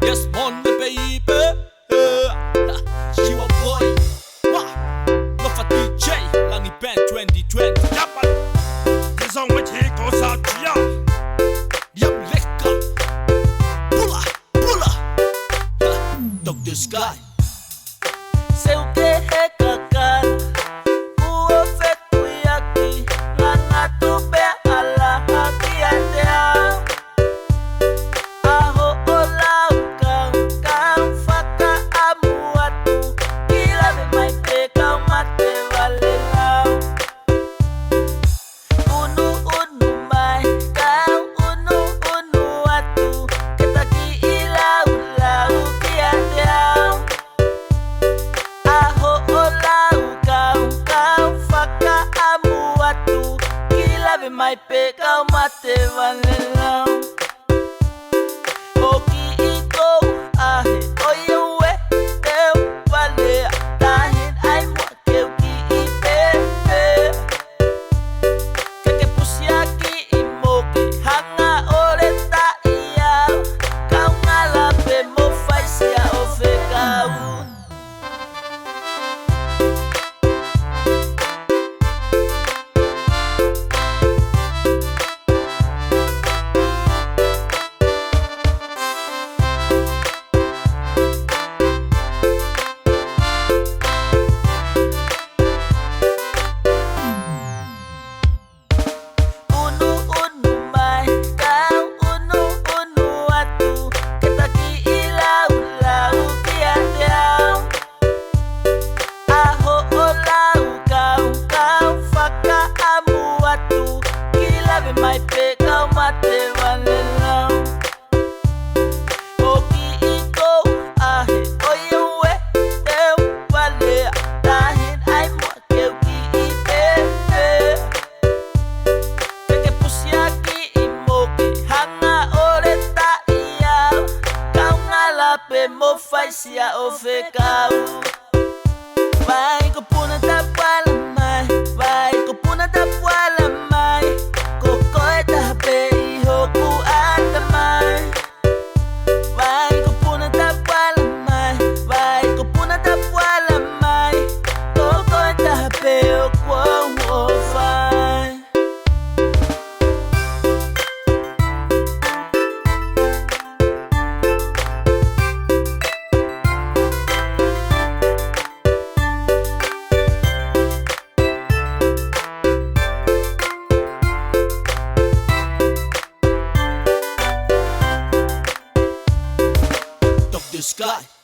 Yes, Monday, baby. She wa boy. Wah, Nova DJ, Langi Band 2020. Japan, disons que tu es comme ça, tu as. Yam Lekka. Pula, pula. Dr. Sky. Seu que recacar, o ofeto e aqui, lá na tupe ala aqui até a rola o cão faca a muatu, que lá vem mais pegar o mate valelão. Unu mai cão, unu atu, que tá aqui e lá o que até mai pega o mate valelão. O que iko ahe oye ué eu valea tahin ai mo que o que ipe que pusi aqui e moque hanga oreta ia kaunga la pe mo faz se a ofegau. Mai pega o mate valelão. O que iko ahe oye ué eu valea tahin ai mo que o que ipe que pusi aqui e moque hanga oreta ia kaunga la pe mo faz se a ofegau. Vai ko puna da pala mai, vai ko puna da pala mai. Dr. Sky.